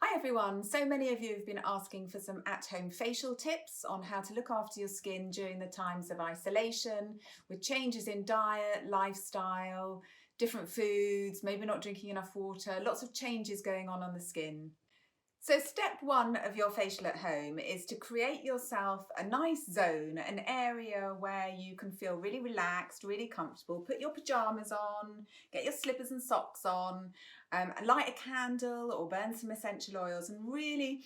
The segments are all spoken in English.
Hi everyone, so many of you have been asking for some at-home facial tips on how to look after your skin during the times of isolation, with changes in diet, lifestyle, different foods, maybe not drinking enough water, lots of changes going on the skin. So step one of your facial at home is to create yourself a nice zone, an area where you can feel really relaxed, really comfortable. Put your pajamas on, get your slippers and socks on, light a candle or burn some essential oils and really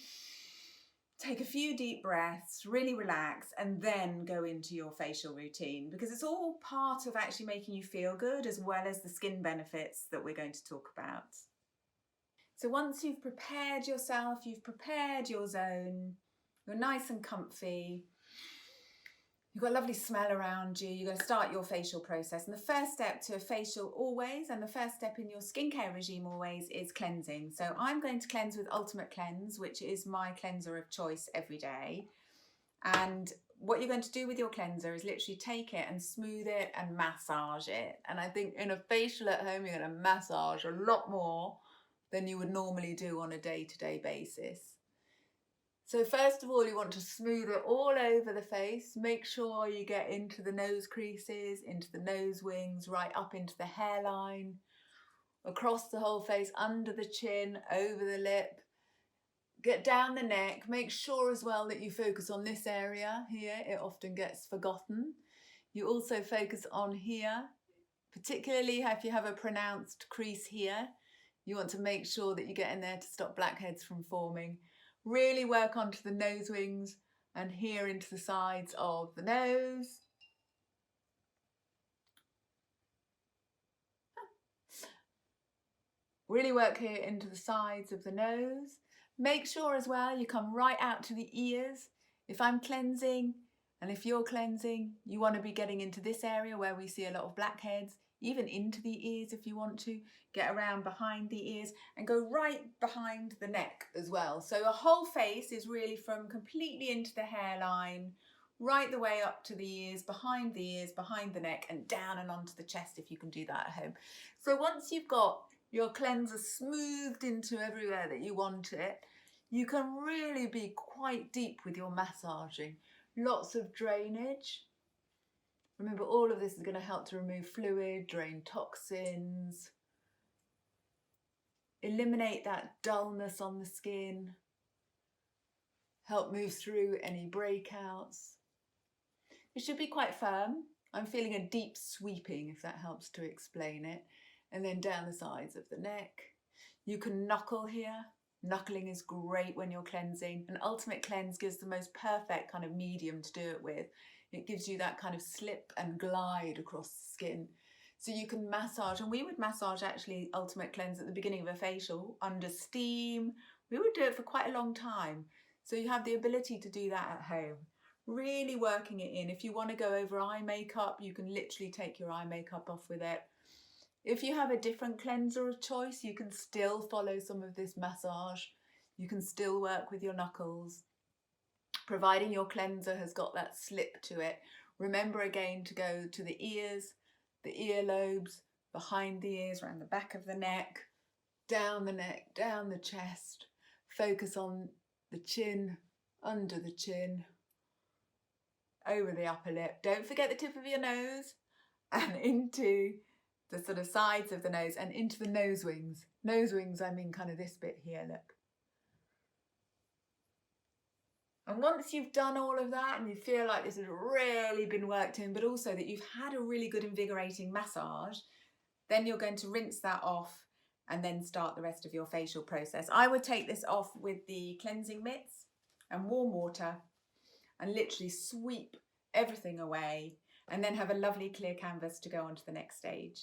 take a few deep breaths, really relax, and then go into your facial routine, because it's all part of actually making you feel good as well as the skin benefits that we're going to talk about. So once you've prepared yourself, you've prepared your zone, you're nice and comfy, you've got a lovely smell around you, you're going to start your facial process. And the first step to a facial always, and the first step in your skincare regime always, is cleansing. So I'm going to cleanse with Ultimate Cleanse, which is my cleanser of choice every day. And what you're going to do with your cleanser is literally take it and smooth it and massage it. And I think in a facial at home, you're going to massage a lot more than you would normally do on a day-to-day basis. So first of all, you want to smooth it all over the face. Make sure you get into the nose creases, into the nose wings, right up into the hairline, across the whole face, under the chin, over the lip. Get down the neck. Make sure as well that you focus on this area here. It often gets forgotten. You also focus on here, particularly if you have a pronounced crease here. You want to make sure that you get in there to stop blackheads from forming. Really work onto the nose wings and here into the sides of the nose. Really work here into the sides of the nose. Make sure as well you come right out to the ears. If I'm cleansing and if you're cleansing, you want to be getting into this area where we see a lot of blackheads, even into the ears if you want to. Get around behind the ears and go right behind the neck as well. So your whole face is really from completely into the hairline, right the way up to the ears, behind the neck, and down and onto the chest if you can do that at home. So once you've got your cleanser smoothed into everywhere that you want it, you can really be quite deep with your massaging. Lots of drainage. Remember, all of this is going to help to remove fluid, drain toxins, eliminate that dullness on the skin, help move through any breakouts. It should be quite firm. I'm feeling a deep sweeping, if that helps to explain it. And then down the sides of the neck. You can knuckle here. Knuckling is great when you're cleansing. An Ultimate Cleanse gives the most perfect kind of medium to do it with. It gives you that kind of slip and glide across the skin. So you can massage, and we would massage actually Ultimate Cleanse at the beginning of a facial under steam. We would do it for quite a long time. So you have the ability to do that at home. Really working it in. If you want to go over eye makeup, you can literally take your eye makeup off with it. If you have a different cleanser of choice, you can still follow some of this massage. You can still work with your knuckles, providing your cleanser has got that slip to it. Remember again to go to the ears, the earlobes, behind the ears, around the back of the neck, down the chest. Focus on the chin, under the chin, over the upper lip. Don't forget the tip of your nose and into the sort of sides of the nose and into the nose wings. Nose wings, I mean kind of this bit here, look. And once you've done all of that and you feel like this has really been worked in, but also that you've had a really good invigorating massage, then you're going to rinse that off and then start the rest of your facial process. I would take this off with the cleansing mitts and warm water and literally sweep everything away and then have a lovely clear canvas to go on to the next stage.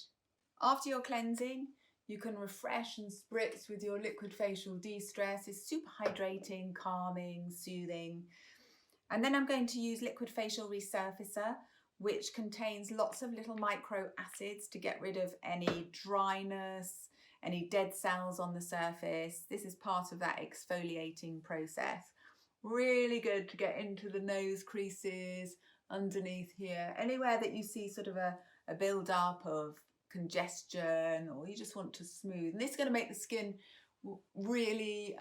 After your cleansing, you can refresh and spritz with your liquid facial de-stress. It's super hydrating, calming, soothing. And then I'm going to use liquid facial resurfacer, which contains lots of little micro acids to get rid of any dryness, any dead cells on the surface. This is part of that exfoliating process. Really good to get into the nose creases, underneath here, anywhere that you see sort of a build up of congestion or you just want to smooth. And this is going to make the skin really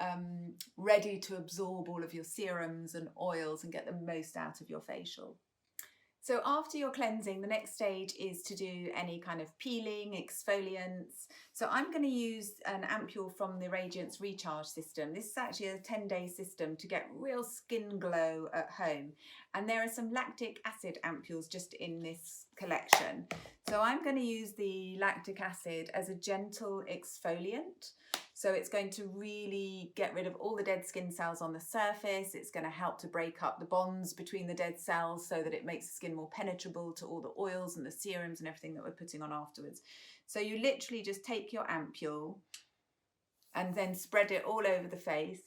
ready to absorb all of your serums and oils and get the most out of your facial. So after your cleansing, the next stage is to do any kind of peeling, exfoliants. So I'm going to use an ampule from the Radiance Recharge system. This is actually a 10-day system to get real skin glow at home. And there are some lactic acid ampules just in this collection. So I'm going to use the lactic acid as a gentle exfoliant. So it's going to really get rid of all the dead skin cells on the surface. It's going to help to break up the bonds between the dead cells so that it makes the skin more penetrable to all the oils and the serums and everything that we're putting on afterwards. So you literally just take your ampule and then spread it all over the face.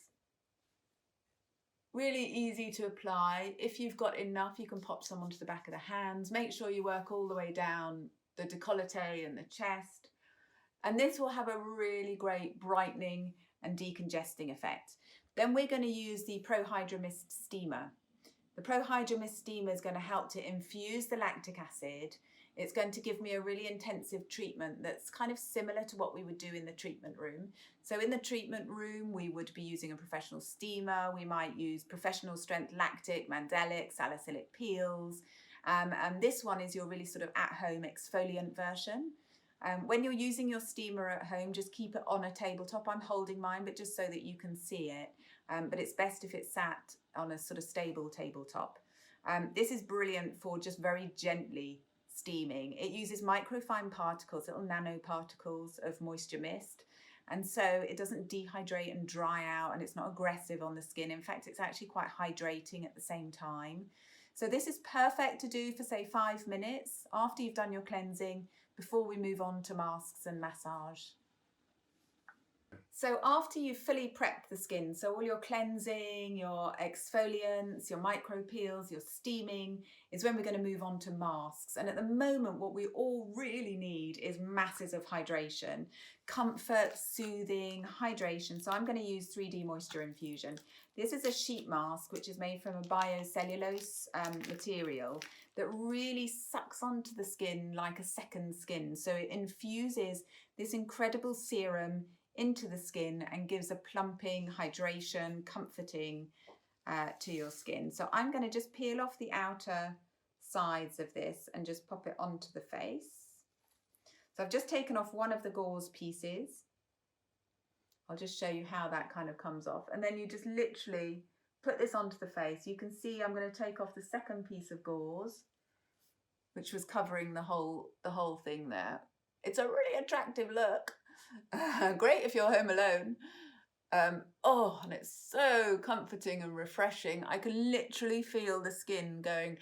Really easy to apply. If you've got enough, you can pop some onto the back of the hands. Make sure you work all the way down the décolleté and the chest. And this will have a really great brightening and decongesting effect. Then we're going to use the Pro Hydra Mist Steamer. The Pro Hydra Mist Steamer is going to help to infuse the lactic acid. It's going to give me a really intensive treatment that's kind of similar to what we would do in the treatment room. So in the treatment room, we would be using a professional steamer. We might use professional strength lactic, mandelic, salicylic peels. And this one is your really sort of at-home exfoliant version. When you're using your steamer at home, just keep it on a tabletop. I'm holding mine, but just so that you can see it. But it's best if it's sat on a sort of stable tabletop. This is brilliant for just very gently steaming. It uses microfine particles, little nanoparticles of moisture mist. And so it doesn't dehydrate and dry out, and it's not aggressive on the skin. In fact, it's actually quite hydrating at the same time. So this is perfect to do for, say, 5 minutes after you've done your cleansing, before we move on to masks and massage. So after you've fully prepped the skin, so all your cleansing, your exfoliants, your micro peels, your steaming, is when we're going to move on to masks. And at the moment, what we all really need is masses of hydration, comfort, soothing, hydration. So I'm going to use 3D Moisture Infusion. This is a sheet mask, which is made from a biocellulose material that really sucks onto the skin like a second skin. So it infuses this incredible serum into the skin and gives a plumping, hydration, comforting to your skin. So I'm going to just peel off the outer sides of this and just pop it onto the face. So I've just taken off one of the gauze pieces. I'll just show you how that kind of comes off. And then you just literally put this onto the face. You can see I'm going to take off the second piece of gauze, which was covering the whole thing there. It's a really attractive look. Great if you're home alone. Oh, and it's so comforting and refreshing. I can literally feel the skin going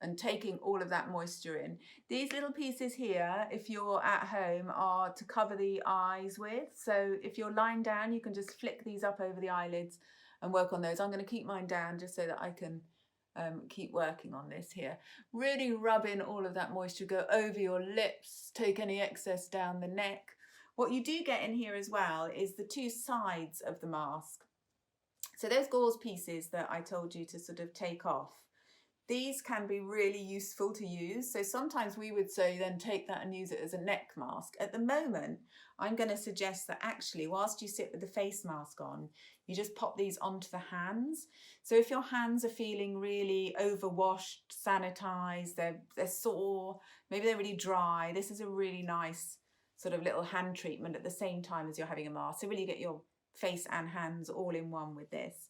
and taking all of that moisture in. These little pieces here, if you're at home, are to cover the eyes with. So if you're lying down, you can just flick these up over the eyelids and work on those. I'm going to keep mine down just so that I can keep working on this here. Really rub in all of that moisture, go over your lips, take any excess down the neck. What you do get in here as well is the two sides of the mask. So those gauze pieces that I told you to sort of take off, these can be really useful to use. So sometimes we would say then take that and use it as a neck mask. At the moment, I'm going to suggest that actually whilst you sit with the face mask on, you just pop these onto the hands. So if your hands are feeling really overwashed, sanitized, they're sore, maybe they're really dry, this is a really nice sort of little hand treatment at the same time as you're having a mask. So really get your face and hands all in one with this.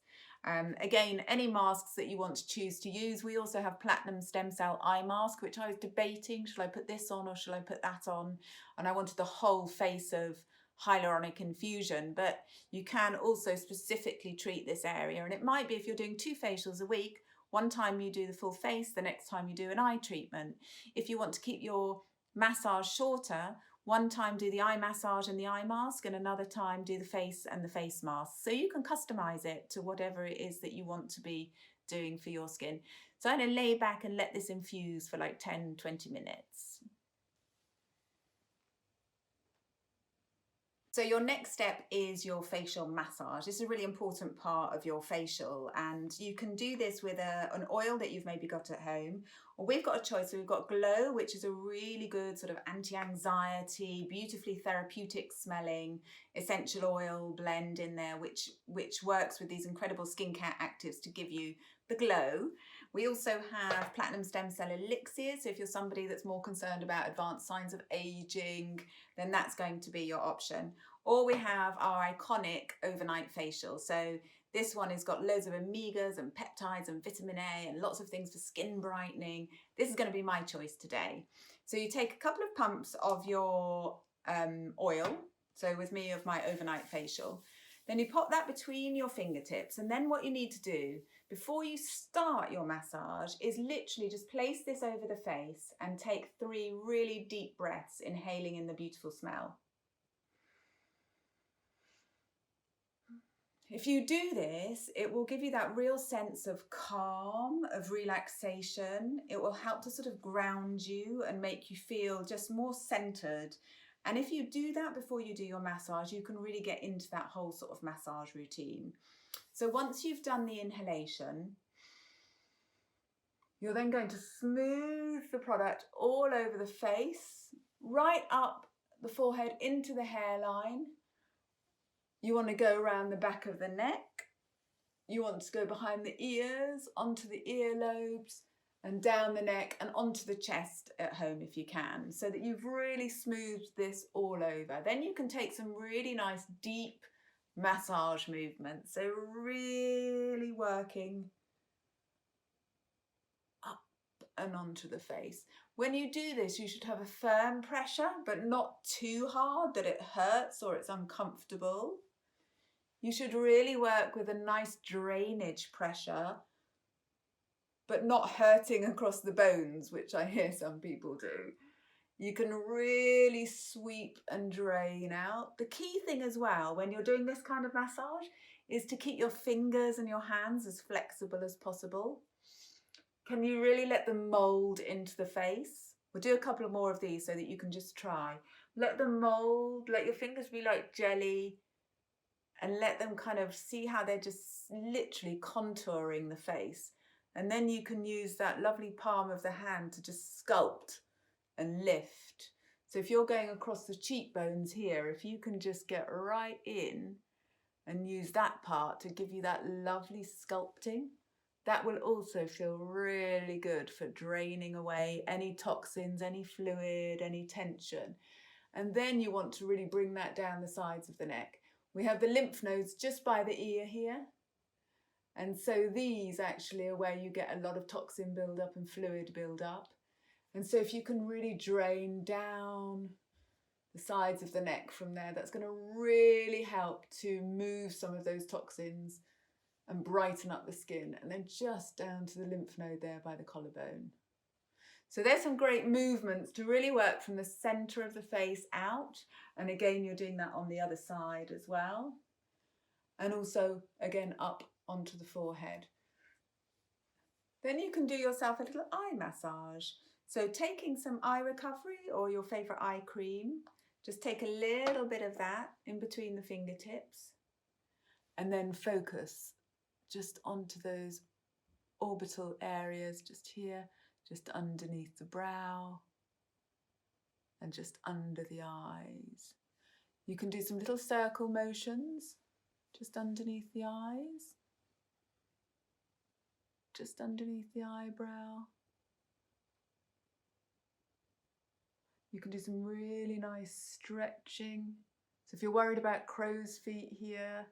Again, any masks that you want to choose to use. We also have platinum stem cell eye mask, which I was debating, shall I put this on or shall I put that on? And I wanted the whole face of hyaluronic infusion, but you can also specifically treat this area. And it might be if you're doing 2 facials a week, one time you do the full face, the next time you do an eye treatment. If you want to keep your massage shorter, one time do the eye massage and the eye mask, and another time do the face and the face mask. So you can customize it to whatever it is that you want to be doing for your skin. So I'm going to lay back and let this infuse for like 10-20 minutes. So your next step is your facial massage. This is a really important part of your facial, and you can do this with an oil that you've maybe got at home, or we've got a choice. So we've got Glow, which is a really good sort of anti-anxiety, beautifully therapeutic smelling essential oil blend in there, which works with these incredible skincare actives to give you the glow. We also have platinum stem cell elixirs. So if you're somebody that's more concerned about advanced signs of aging, then that's going to be your option. Or we have our iconic overnight facial. So this one has got loads of omegas and peptides and vitamin A and lots of things for skin brightening. This is going to be my choice today. So you take a couple of pumps of your oil. So with me, of my overnight facial. Then you pop that between your fingertips, and then what you need to do before you start your massage is literally just place this over the face and take 3 really deep breaths, inhaling in the beautiful smell. If you do this, it will give you that real sense of calm, of relaxation. It will help to sort of ground you and make you feel just more centered. And if you do that before you do your massage, you can really get into that whole sort of massage routine. So once you've done the inhalation, you're then going to smooth the product all over the face, right up the forehead into the hairline. You want to go around the back of the neck. You want to go behind the ears, onto the earlobes, and down the neck and onto the chest at home if you can, so that you've really smoothed this all over. Then you can take some really nice deep massage movements. So really working up and onto the face. When you do this, you should have a firm pressure, but not too hard that it hurts or it's uncomfortable. You should really work with a nice drainage pressure, but not hurting across the bones, which I hear some people do. You can really sweep and drain out. The key thing as well, when you're doing this kind of massage, is to keep your fingers and your hands as flexible as possible. Can you really let them mold into the face? We'll do a couple of more of these so that you can just try. Let them mold, let your fingers be like jelly, and let them kind of see how they're just literally contouring the face. And then you can use that lovely palm of the hand to just sculpt and lift. So if you're going across the cheekbones here, if you can just get right in and use that part to give you that lovely sculpting, that will also feel really good for draining away any toxins, any fluid, any tension. And then you want to really bring that down the sides of the neck. We have the lymph nodes just by the ear here. And so these actually are where you get a lot of toxin build-up and fluid build-up. And so if you can really drain down the sides of the neck from there, that's going to really help to move some of those toxins and brighten up the skin. And then just down to the lymph node there by the collarbone. So there's some great movements to really work from the center of the face out. And again, you're doing that on the other side as well. And also, again, up onto the forehead. Then you can do yourself a little eye massage. So taking some eye recovery or your favorite eye cream, just take a little bit of that in between the fingertips and then focus just onto those orbital areas just here, just underneath the brow and just under the eyes. You can do some little circle motions just underneath the eyes, just underneath the eyebrow. You can do some really nice stretching. So if you're worried about crow's feet here,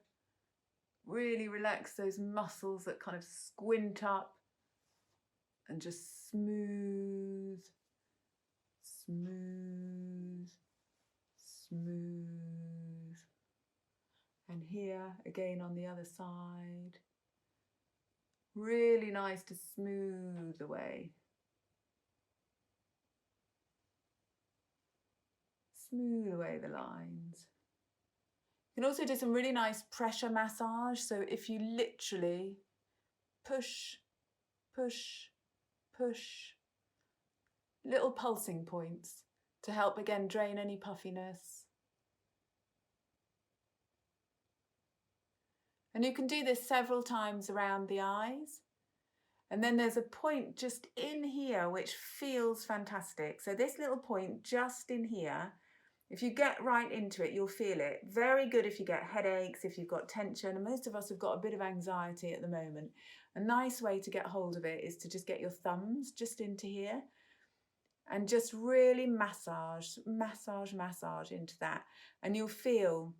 really relax those muscles that kind of squint up and just smooth, smooth, smooth. And here again on the other side, really nice to smooth away. Smooth away the lines. You can also do some really nice pressure massage. So if you literally push, push, push, little pulsing points to help again drain any puffiness. And you can do this several times around the eyes. And then there's a point just in here which feels fantastic. So this little point just in here, if you get right into it, you'll feel it. Very good if you get headaches, if you've got tension, and most of us have got a bit of anxiety at the moment. A nice way to get hold of it is to just get your thumbs just into here and just really massage into that. And you'll feel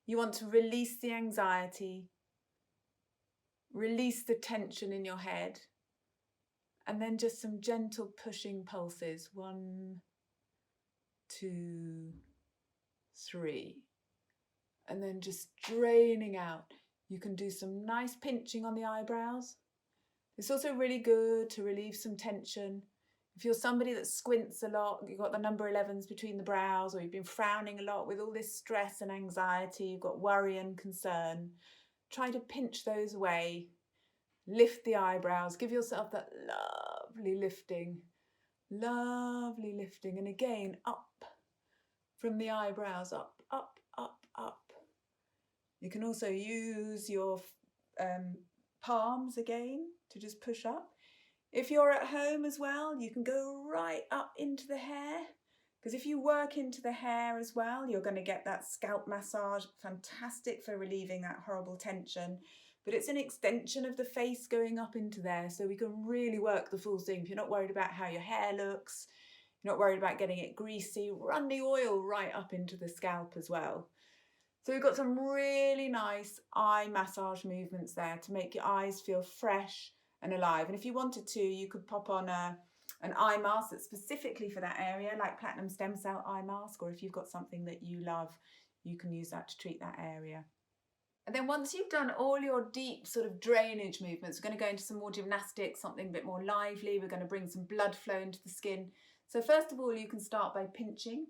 you want to release the anxiety, release the tension in your head, and then just some gentle pushing pulses. 1, 2, 3. And then just draining out. You can do some nice pinching on the eyebrows. It's also really good to relieve some tension. If you're somebody that squints a lot, you've got the number 11s between the brows, or you've been frowning a lot with all this stress and anxiety, you've got worry and concern, try to pinch those away. Lift the eyebrows, give yourself that lovely lifting. And again, up from the eyebrows, up. You can also use your palms again to just push up. If you're at home as well, you can go right up into the hair, because if you work into the hair as well, you're going to get that scalp massage, fantastic for relieving that horrible tension. But it's an extension of the face going up into there, so we can really work the full thing. If you're not worried about how your hair looks, you're not worried about getting it greasy, run the oil right up into the scalp as well. So we've got some really nice eye massage movements there to make your eyes feel fresh and alive. And if you wanted to, you could pop on an eye mask that's specifically for that area, like platinum stem cell eye mask, or if you've got something that you love, you can use that to treat that area. And then once you've done all your deep sort of drainage movements, we're going to go into some more gymnastics, something a bit more lively. We're going to bring some blood flow into the skin. So first of all, you can start by pinching.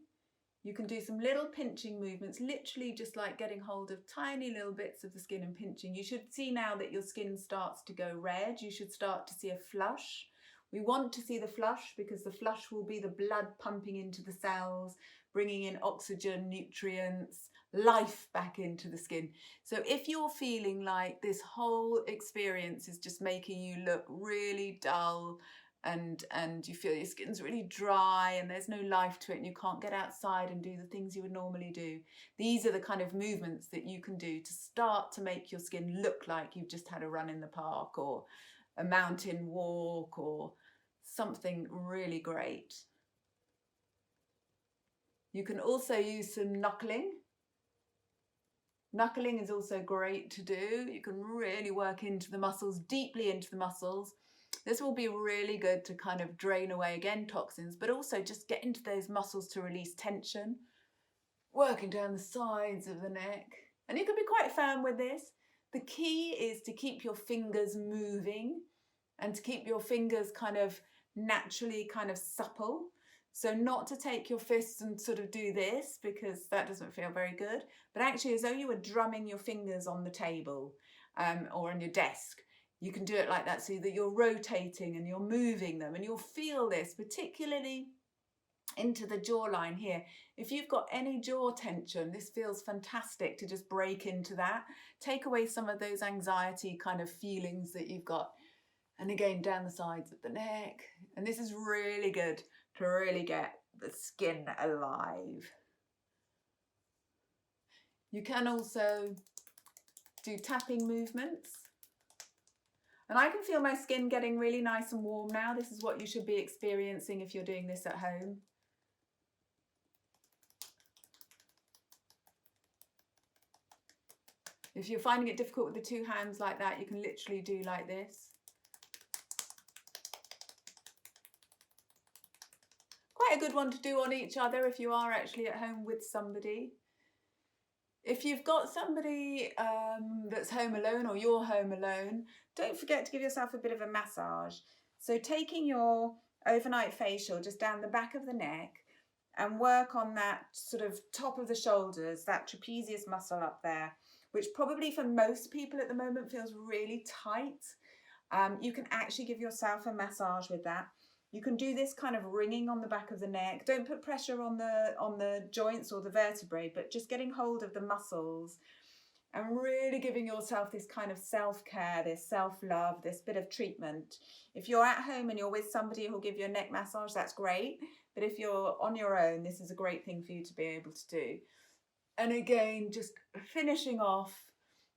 You can do some little pinching movements, literally just like getting hold of tiny little bits of the skin and pinching. You should see now that your skin starts to go red. You should start to see a flush. We want to see the flush because the flush will be the blood pumping into the cells, bringing in oxygen, nutrients, life back into the skin. So if you're feeling like this whole experience is just making you look really dull, and you feel your skin's really dry and there's no life to it and you can't get outside and do the things you would normally do, these are the kind of movements that you can do to start to make your skin look like you've just had a run in the park or a mountain walk or something really great. You can also use some knuckling. Knuckling is also great to do. You can really work into the muscles, deeply into the muscles. This will be really good to kind of drain away, again, toxins, but also just get into those muscles to release tension. Working down the sides of the neck. And you can be quite firm with this. The key is to keep your fingers moving and to keep your fingers kind of naturally kind of supple. So not to take your fists and sort of do this because that doesn't feel very good, but actually as though you were drumming your fingers on the table or on your desk. You can do it like that so that you're rotating and you're moving them, and you'll feel this particularly into the jawline here. If you've got any jaw tension, this feels fantastic to just break into that. Take away some of those anxiety kind of feelings that you've got. And again, down the sides of the neck. And this is really good to really get the skin alive. You can also do tapping movements. And I can feel my skin getting really nice and warm now. This is what you should be experiencing if you're doing this at home. If you're finding it difficult with the two hands like that, you can literally do like this. Quite a good one to do on each other if you are actually at home with somebody. If you've got somebody that's home alone or you're home alone, don't forget to give yourself a bit of a massage. So taking your overnight facial just down the back of the neck and work on that sort of top of the shoulders, that trapezius muscle up there, which probably for most people at the moment feels really tight. You can actually give yourself a massage with that. You can do this kind of ringing on the back of the neck. Don't put pressure on the joints or the vertebrae, but just getting hold of the muscles and really giving yourself this kind of self-care, this self-love, this bit of treatment. If you're at home and you're with somebody who'll give you a neck massage, that's great. But if you're on your own, this is a great thing for you to be able to do. And again, just finishing off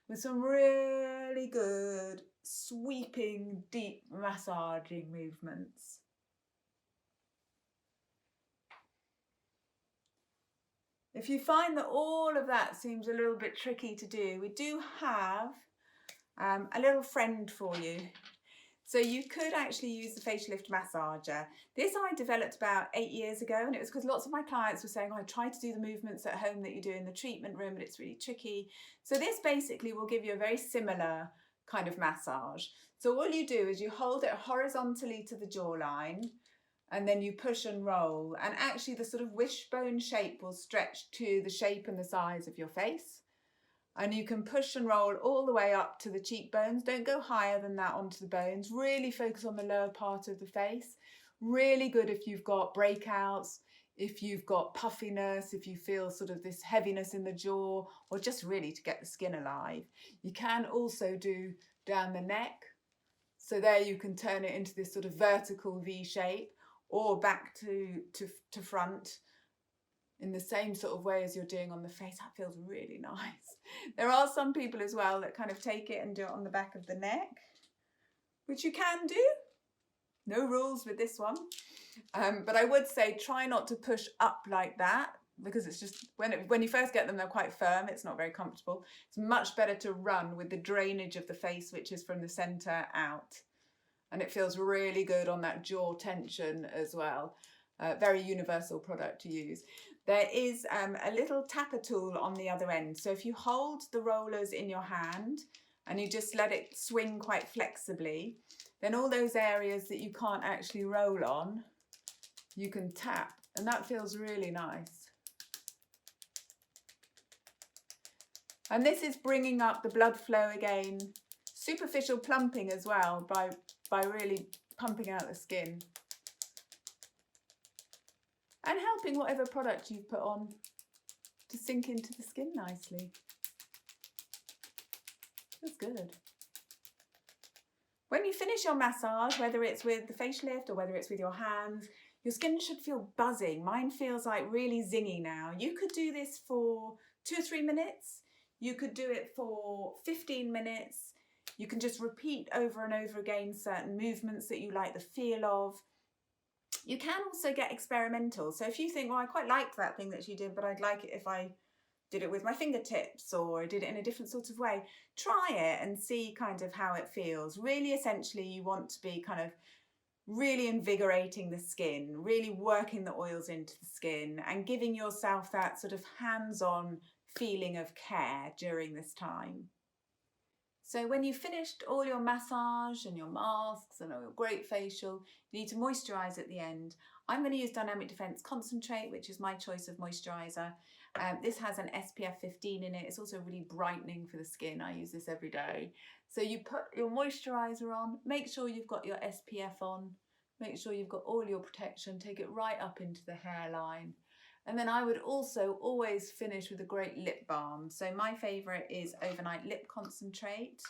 with some really good sweeping, deep massaging movements. If you find that all of that seems a little bit tricky to do, we do have a little friend for you. So you could actually use the facial lift massager. This I developed about 8 years ago, and it was because lots of my clients were saying, oh, I try to do the movements at home that you do in the treatment room, but it's really tricky. So this basically will give you a very similar kind of massage. So all you do is you hold it horizontally to the jawline, and then you push and roll, and actually the sort of wishbone shape will stretch to the shape and the size of your face. And you can push and roll all the way up to the cheekbones. Don't go higher than that onto the bones. Really focus on the lower part of the face. Really good if you've got breakouts, if you've got puffiness, if you feel sort of this heaviness in the jaw, or just really to get the skin alive. You can also do down the neck. So there you can turn it into this sort of vertical V shape, or back to front in the same sort of way as you're doing on the face. That feels really nice. There are some people as well that kind of take it and do it on the back of the neck, which you can do. No rules with this one. But I would say try not to push up like that, because it's just, when you first get them, they're quite firm. It's not very comfortable. It's much better to run with the drainage of the face, which is from the center out. And it feels really good on that jaw tension as well. Very universal product to use. There is a little tapper tool on the other end. So if you hold the rollers in your hand and you just let it swing quite flexibly, then all those areas that you can't actually roll on, you can tap, and that feels really nice. And this is bringing up the blood flow again. Superficial plumping as well by really pumping out the skin. And helping whatever product you've put on to sink into the skin nicely. Feels good. When you finish your massage, whether it's with the facial lift or whether it's with your hands, your skin should feel buzzing. Mine feels like really zingy now. You could do this for 2 or 3 minutes. You could do it for 15 minutes. You can just repeat over and over again certain movements that you like the feel of. You can also get experimental. So if you think, well, I quite liked that thing that she did, but I'd like it if I did it with my fingertips or did it in a different sort of way, try it and see kind of how it feels. Really, essentially, you want to be kind of really invigorating the skin, really working the oils into the skin and giving yourself that sort of hands-on feeling of care during this time. So when you've finished all your massage and your masks and all your great facial, you need to moisturise at the end. I'm going to use Dynamic Defense Concentrate, which is my choice of moisturiser. This has an SPF 15 in it. It's also really brightening for the skin. I use this every day. So you put your moisturiser on, make sure you've got your SPF on, make sure you've got all your protection, take it right up into the hairline. And then I would also always finish with a great lip balm. So my favourite is Overnight Lip Concentrate.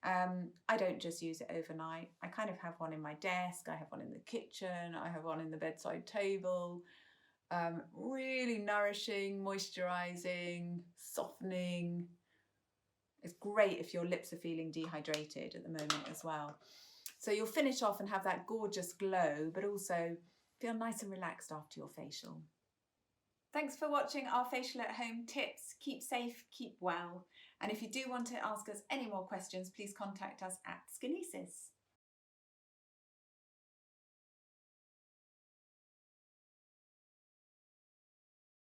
I don't just use it overnight. I kind of have one in my desk, I have one in the kitchen, I have one in the bedside table. Really nourishing, moisturising, softening. It's great if your lips are feeling dehydrated at the moment as well. So you'll finish off and have that gorgeous glow, but also feel nice and relaxed after your facial. Thanks for watching our facial at home tips. Keep safe, keep well. And if you do want to ask us any more questions, please contact us at Skinesis.